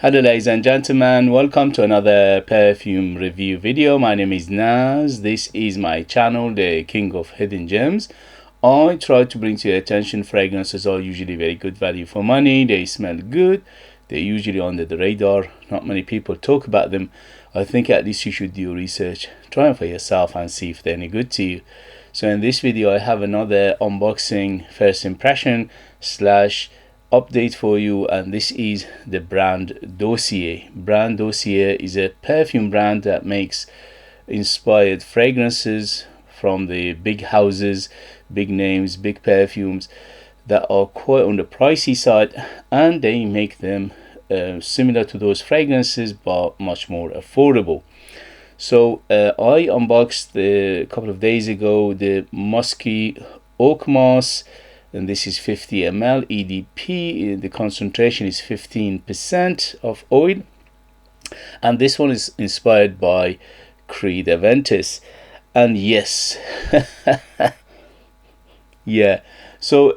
Hello ladies and gentlemen, welcome to another perfume review video. My name is Naz. This is my channel, the King of Hidden Gems. I try to bring to your attention fragrances are usually very good value for money. They smell good. They're usually under the radar. Not many people talk about them. I think at least you should do research. Try them for yourself and see if they're any good to you. So in this video I have another unboxing first impression slash update for you, and this is the brand Dossier. Brand Dossier is a perfume brand that makes inspired fragrances from the big houses, big names, big perfumes that are quite on the pricey side, and they make them similar to those fragrances but much more affordable. So I unboxed a couple of days ago the Musky Oakmoss, and this is 50 ml EDP. The concentration is 15% of oil, and this one is inspired by Creed Aventus. And yes, yeah, so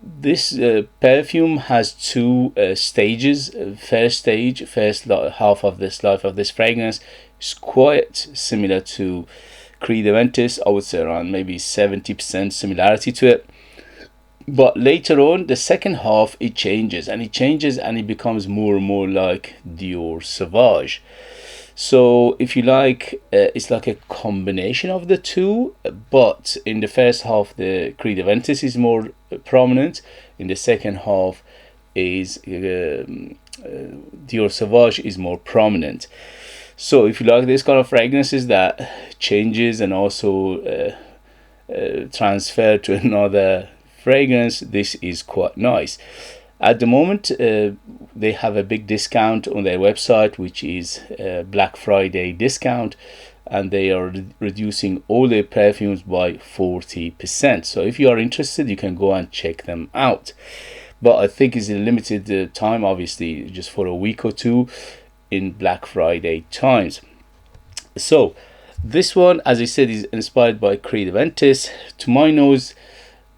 this perfume has two stages. First stage, half of this life of this fragrance is quite similar to Creed Aventus. I would say around maybe 70% similarity to it. But later on, the second half, it changes and it becomes more and more like Dior Sauvage. So if you like, it's like a combination of the two, but in the first half the Creed Aventus is more prominent. In the second half is Dior Sauvage is more prominent. So if you like this kind of fragrances that changes and also transfer to another fragrance, this is quite nice. At the moment they have a big discount on their website, which is Black Friday discount, and they are reducing all their perfumes by 40%. So if you are interested, you can go and check them out, but I think it's a limited time, obviously just for a week or two in Black Friday times. So this one, as I said, is inspired by Creed Aventus. To my nose,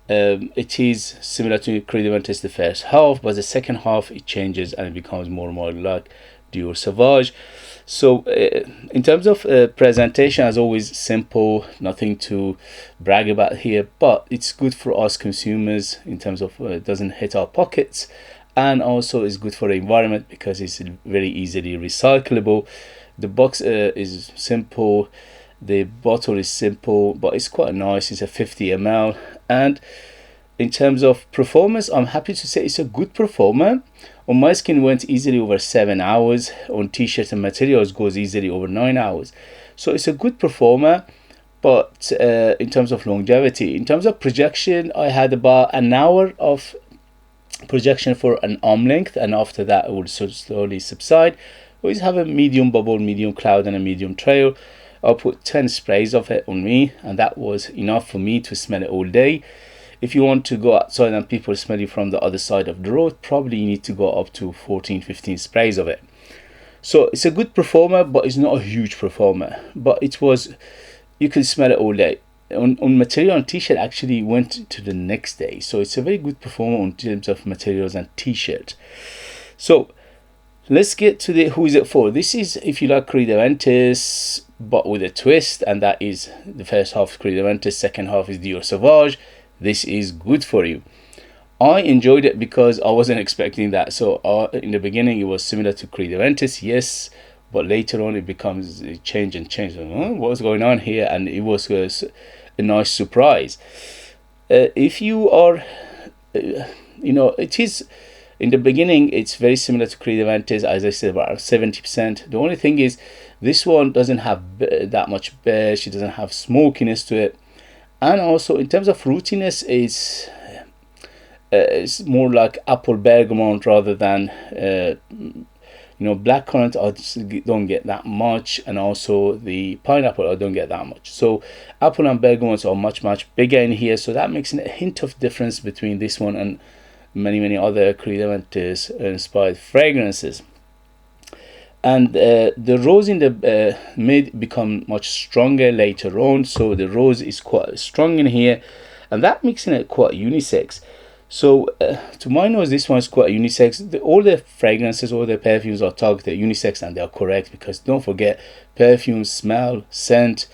it is similar to Creed Aventus the first half, but the second half it changes and it becomes more and more like Dior Sauvage. So in terms of presentation, as always, simple, nothing to brag about here, but it's good for us consumers in terms of it doesn't hit our pockets, and also is good for the environment because it's very easily recyclable. The box is simple, the bottle is simple, but it's quite nice. It's a 50 ml, and in terms of performance, I'm happy to say it's a good performer. On my skin went easily over 7 hours. On t-shirts and materials goes easily over 9 hours. So it's a good performer. But in terms of longevity, in terms of projection, I had about an hour of projection for an arm length, and after that it would slowly subside. We always have a medium bubble, medium cloud, and a medium trail. I put 10 sprays of it on me, and that was enough for me to smell it all day. If you want to go outside and people smell you from the other side of the road, probably you need to go up to 14-15 sprays of it. So it's a good performer, but it's not a huge performer. But it was, you can smell it all day. On material and t-shirt actually went to the next day. So it's a very good performer in terms of materials and t-shirt. So let's get to the who is it for. This is, if you like, Creed Aventus, but with a twist, and that is the first half Creed Aventus, second half is Dior Sauvage. This is good for you. I enjoyed it because I wasn't expecting that. So in the beginning it was similar to Creed Aventus, yes, but later on it becomes a change. What's going on here? And it was a nice surprise. If you are it is, in the beginning it's very similar to Creed Aventus, as I said, about 70%. The only thing is this one doesn't have that much beige, it doesn't have smokiness to it, and also in terms of fruitiness it's more like apple bergamot rather than blackcurrant. I don't get that much, and also the pineapple I don't get that much. So apple and bergamot are much bigger in here, so that makes a hint of difference between this one and many other Creed Aventus inspired fragrances. And the rose in the mid become much stronger later on, so the rose is quite strong in here, and that makes it quite unisex. So to my nose, this one is quite unisex. All the fragrances, all the perfumes are targeted unisex, and they are correct, because don't forget, perfume, smell, scent,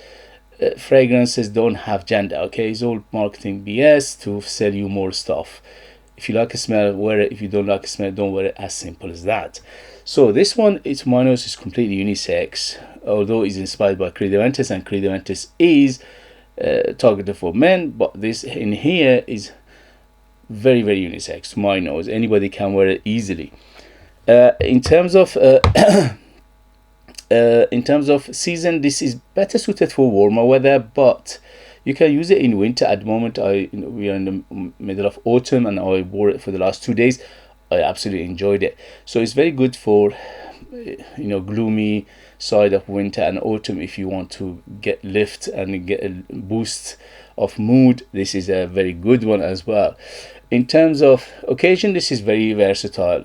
fragrances don't have gender. Okay, it's all marketing BS to sell you more stuff. If you like a smell, wear it. If you don't like a smell, don't wear it. As simple as that. So this one, it's my nose, is completely unisex, although it's inspired by Creed Aventus, and Creed Aventus is targeted for men, but this in here is very, very unisex to my nose. Anybody can wear it easily. In terms of season, this is better suited for warmer weather, but you can use it in winter. At the moment, we are in the middle of autumn, and I wore it for the last 2 days. I absolutely enjoyed it. So it's very good for gloomy side of winter and autumn. If you want to get lift and get a boost of mood, this is a very good one as well. In terms of occasion, this is very versatile.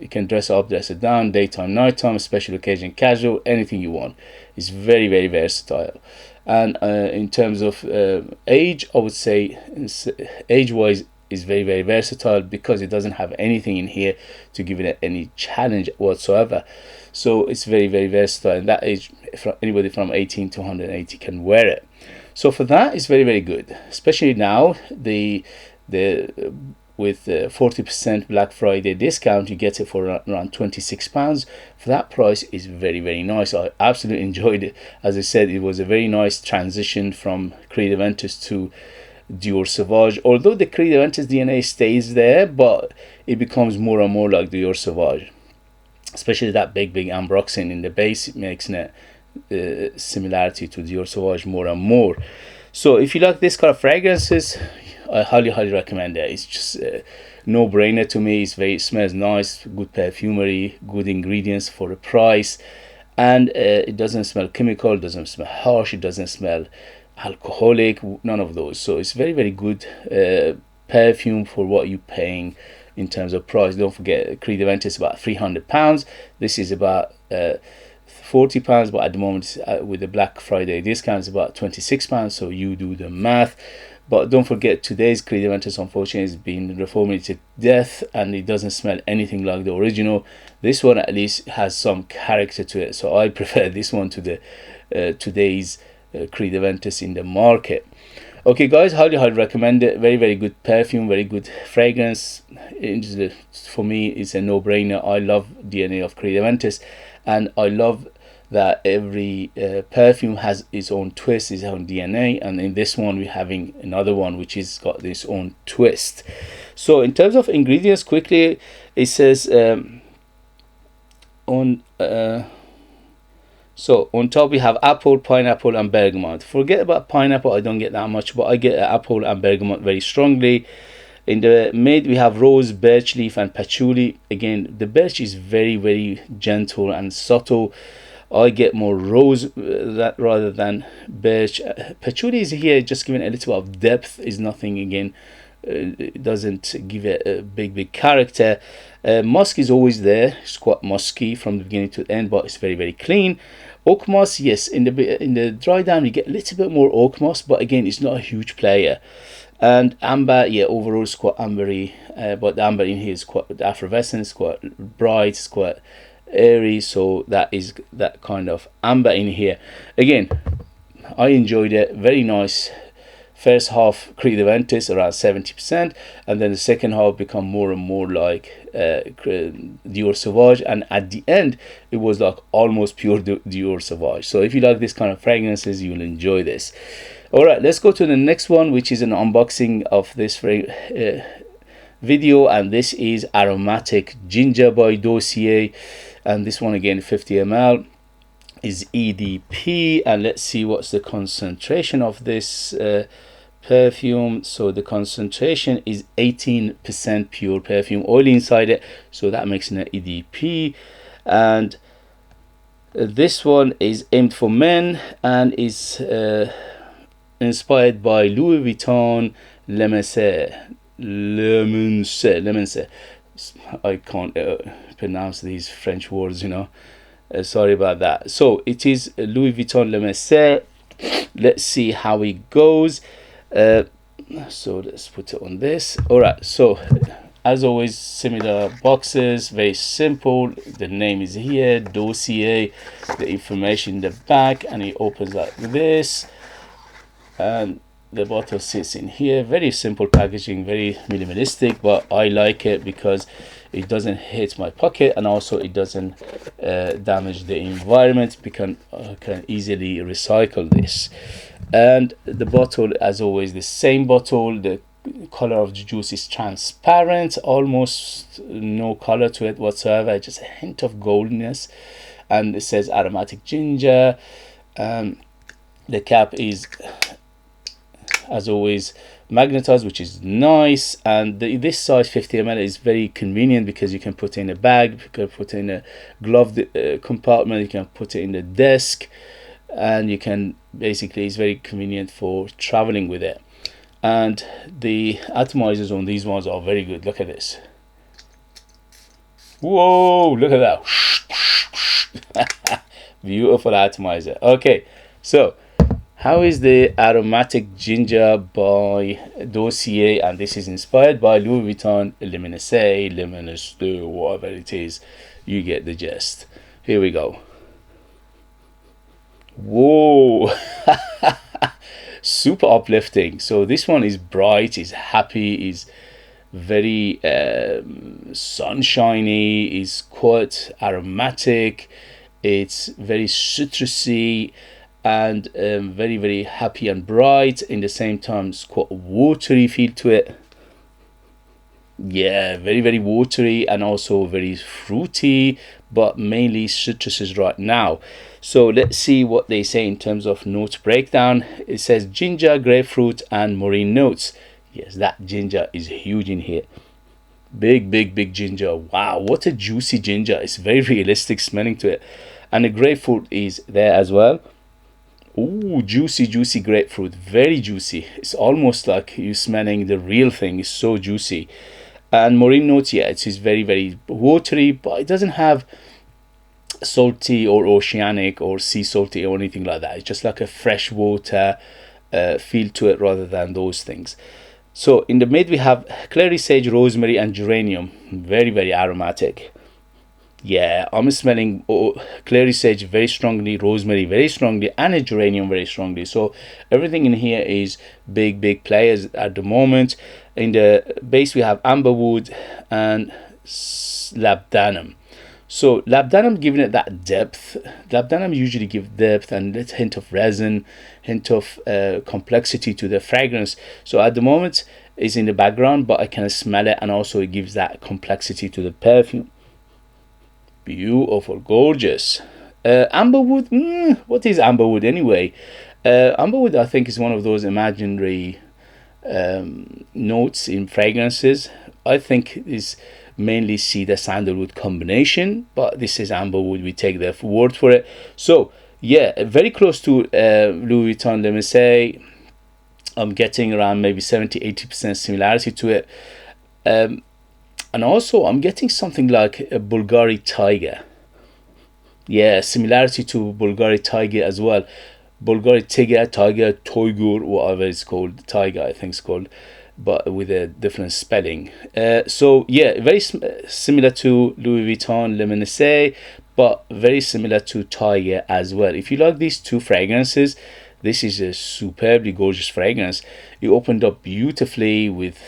You can dress up, dress it down, daytime, nighttime, special occasion, casual, anything you want. It's very, very versatile. And in terms of age, I would say age-wise is very, very versatile, because it doesn't have anything in here to give it any challenge whatsoever. So it's very, very versatile. And that age, anybody from 18 to 180 can wear it. So for that, it's very, very good. Especially now, with 40% Black Friday discount, you get it for around £26. For that price, is very, very nice. I absolutely enjoyed it. As I said, it was a very nice transition from Creed Aventus to Dior Sauvage. Although the Creed Aventus DNA stays there, but it becomes more and more like Dior Sauvage. Especially that big ambroxan in the base, it makes it similarity to Dior Sauvage more and more. So if you like this kind of fragrances, I highly, highly recommend it. It's just no brainer to me. It smells nice, good perfumery, good ingredients for the price, and it doesn't smell chemical, it doesn't smell harsh, it doesn't smell alcoholic, none of those. So it's very, very good perfume for what you're paying in terms of price. Don't forget, Creed Aventus is about £300. This is about £40, but at the moment with the Black Friday discount, it's about £26. So you do the math. But don't forget, today's Creed Aventus unfortunately has been reformulated to death, and it doesn't smell anything like the original. This one at least has some character to it, so I prefer this one to the today's Creed Aventus in the market. Okay guys, highly, highly recommend it. Very, very good perfume, very good fragrance. For me, it's a no-brainer. I love DNA of Creed Aventus, and I love that every perfume has its own twist, its own DNA, and in this one we're having another one which is got its own twist. So in terms of ingredients, quickly, it says so on top we have apple, pineapple, and bergamot. Forget about pineapple, I don't get that much, but I get apple and bergamot very strongly. In the mid we have rose, birch leaf, and patchouli. Again, the birch is very, very gentle and subtle. I get more rose rather than birch. Patchouli is here just giving a little bit of depth, is nothing again. It doesn't give it a big character. Musk is always there. It's quite musky from the beginning to the end, but it's very, very clean. Oakmoss, yes, in the dry down you get a little bit more Oakmoss, but again, it's not a huge player. And amber, yeah, overall it's quite ambery, but the amber in here is quite effervescent, it's quite bright, it's quite airy, so that is that kind of amber in here. Again, I enjoyed it. Very nice. First half Creed Aventus around 70%, and then the second half become more and more like Dior Sauvage, and at the end it was like almost pure Dior Sauvage. So if you like this kind of fragrances, you'll enjoy this. Alright, let's go to the next one, which is an unboxing of this video, and this is Aromatic Ginger by Dossier, and this one again 50 ml is EDP, and let's see what's the concentration of this perfume. So the concentration is 18% pure perfume oil inside it, so that makes it an EDP. And this one is aimed for men and is inspired by Louis Vuitton Lemonce. I can't pronounce these French words, you know. Sorry about that. So it is Louis Vuitton Lemonce. Let's see how it goes. So let's put it on this. All right, so as always, similar boxes, very simple. The name is here, Dossier, the information in the back, and it opens like this, and the bottle sits in here. Very simple packaging, very minimalistic, but I like it because it doesn't hit my pocket, and also it doesn't damage the environment. We can easily recycle this. And the bottle, as always, the same bottle. The color of the juice is transparent, almost no color to it whatsoever, just a hint of goldness, and it says aromatic ginger. The cap is, as always, magnetized, which is nice, and this size 50 ml is very convenient because you can put it in a bag, you can put it in a glove compartment, you can put it in the desk, and you can basically, it's very convenient for traveling with it. And the atomizers on these ones are very good. Look at this. Whoa, look at that. Beautiful atomizer. Okay, so how is the aromatic ginger by Dossier? And this is inspired by Louis Vuitton Luminous, whatever it is. You get the gist. Here we go. Whoa. Super uplifting. So this one is bright, is happy, is very sunshiny, is quite aromatic, it's very citrusy, and very, very happy and bright. In the same time, it's quite watery feel to it. Yeah, very, very watery, and also very fruity, but mainly citruses right now. So let's see what they say in terms of note breakdown. It says ginger, grapefruit, and moreen notes. Yes, that ginger is huge in here. Big, big, big ginger. Wow, what a juicy ginger. It's very realistic smelling to it. And the grapefruit is there as well. Ooh, juicy, juicy grapefruit. Very juicy. It's almost like you're smelling the real thing. It's so juicy. And moreen notes, yeah, it is very, very watery, but it doesn't have salty or oceanic or sea salty or anything like that. It's just like a fresh water feel to it rather than those things. So in the mid we have clary sage, rosemary, and geranium. Very, very aromatic. Yeah, I'm smelling clary sage very strongly, rosemary very strongly, and a geranium very strongly. So everything in here is big, big players at the moment. In the base we have amberwood and labdanum. So labdanum giving it that depth. Labdanum usually give depth and a hint of resin, hint of complexity to the fragrance. So at the moment it's in the background, but I can smell it, and also it gives that complexity to the perfume. Beautiful, gorgeous. Amberwood, what is amberwood anyway? Amberwood, I think, is one of those imaginary notes in fragrances. I think is mainly cedar sandalwood combination, but this is amberwood, we take their word for it. So yeah, very close to Louis Vuitton, let me say. I'm getting around maybe 70-80% similarity to it, and also I'm getting something like a Bulgari Tiger. Yeah, similarity to Bulgari Tiger as well. Bulgari Tiger, Toygur, whatever it's called, Tiger I think it's called, but with a different spelling. So yeah, very similar to Louis Vuitton Luminous, but very similar to Tiger as well. If you like these two fragrances, this is a superbly gorgeous fragrance. It opened up beautifully with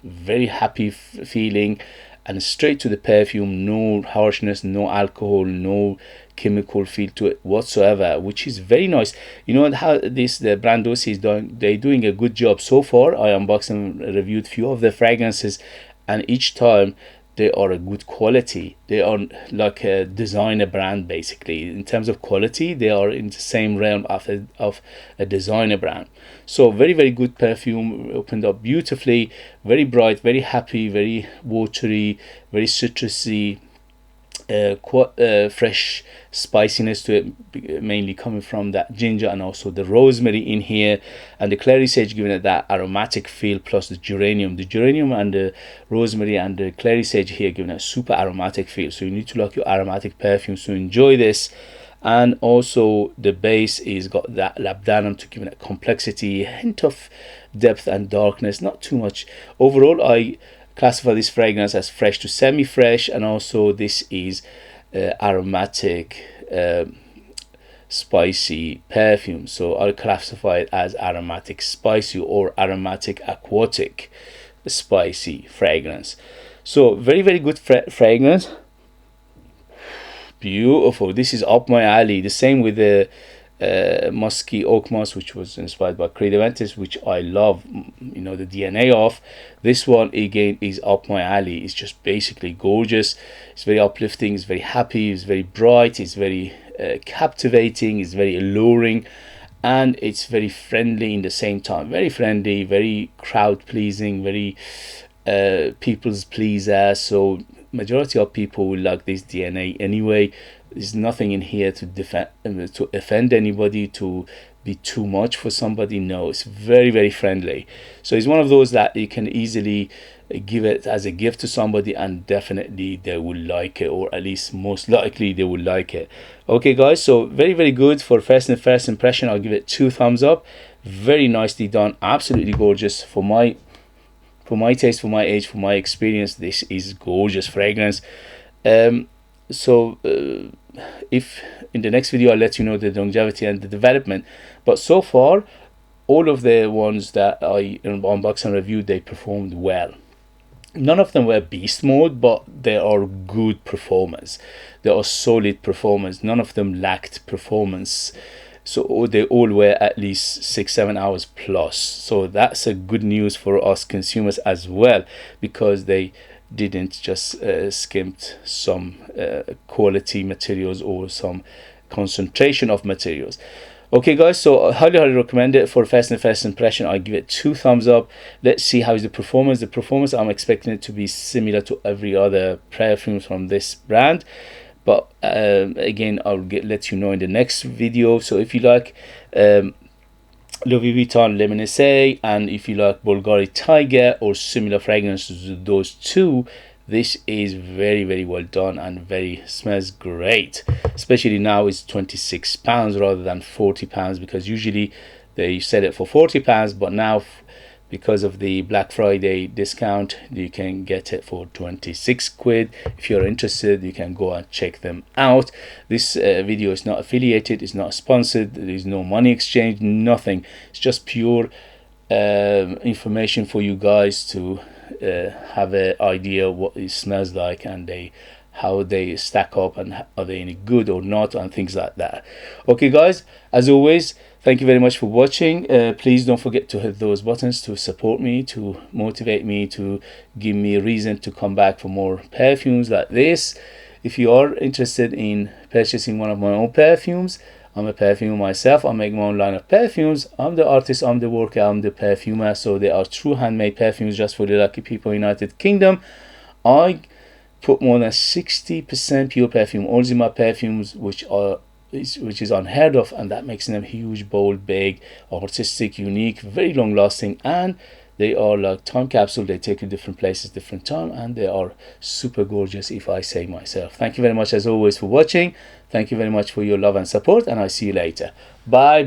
very happy feeling, and straight to the perfume. No harshness, no alcohol, no chemical feel to it whatsoever, which is very nice. You know how the brand Dossier is doing, they're doing a good job so far. I unboxed and reviewed few of the fragrances, and each time they are a good quality. They are like a designer brand basically. In terms of quality, they are in the same realm of a designer brand. So very, very good perfume, opened up beautifully, very bright, very happy, very watery, very citrusy, quite fresh spiciness to it, mainly coming from that ginger and also the rosemary in here, and the clary sage giving it that aromatic feel, plus the geranium and the rosemary and the clary sage here giving it a super aromatic feel. So you need to like your aromatic perfumes to enjoy this. and also the base is got that labdanum to give it a complexity, a hint of depth and darkness, not too much. Overall, I classify this fragrance as fresh to semi-fresh, and also this is aromatic spicy perfume, so I'll classify it as aromatic spicy or aromatic aquatic spicy fragrance. So very good fragrance, beautiful. This is up my alley. The same with the Musky Oakmoss, which was inspired by Creative Ventus, which I love, you know, the DNA of. This one again is up my alley. It's just basically gorgeous. It's very uplifting, it's very happy, it's very bright, it's very captivating, it's very alluring, and it's very friendly in the same time. Very friendly, very crowd pleasing, very people's pleaser. So majority of people will like this DNA anyway. There's nothing in here to to offend anybody, to be too much for somebody. No, it's very friendly. So it's one of those that you can easily give it as a gift to somebody, and definitely they will like it, or at least most likely they will like it. Okay guys, so very good for first impression. I'll give it 2 thumbs up. Very nicely done, absolutely gorgeous. For my taste, for my age, for my experience, this is gorgeous fragrance. If in the next video I'll let you know the longevity and the development, but so far all of the ones that I unboxed and reviewed, they performed well. None of them were beast mode, but they are good performance. They are solid performance. None of them lacked performance. So they all were at least 6-7 hours plus. So that's a good news for us consumers as well, because they didn't just skimped some quality materials or some concentration of materials. Okay guys, so I highly recommend it for first impression. I give it 2 thumbs up. Let's see how is the performance. The performance, I'm expecting it to be similar to every other perfume from this brand, but again, I'll let you know in the next video. So if you like Louis Vuitton Le Menace, and if you like Bulgari Tiger or similar fragrances to those two, this is very well done and smells great. Especially now it's £26 rather than £40, because usually they sell it for £40, but now because of the Black Friday discount you can get it for 26 quid. If you're interested, you can go and check them out. This video is not affiliated, it's not sponsored, there is no money exchange, nothing. It's just pure information for you guys to have an idea what it smells like, and how they stack up, and are they any good or not, and things like that. Okay guys, as always, thank you very much for watching. Please don't forget to hit those buttons to support me, to motivate me, to give me a reason to come back for more perfumes like this. If you are interested in purchasing one of my own perfumes, I'm a perfumer myself. I make my own line of perfumes. I'm the artist, I'm the worker, I'm the perfumer. So they are true handmade perfumes just for the lucky people in United Kingdom. I put more than 60% pure perfume oils in my perfumes, which is unheard of, and that makes them huge, bold, big, artistic, unique, very long lasting, and they are like time capsule. They take you different places, different time, and they are super gorgeous, if I say myself. Thank you very much as always for watching. Thank you very much for your love and support, and I'll see you later. Bye.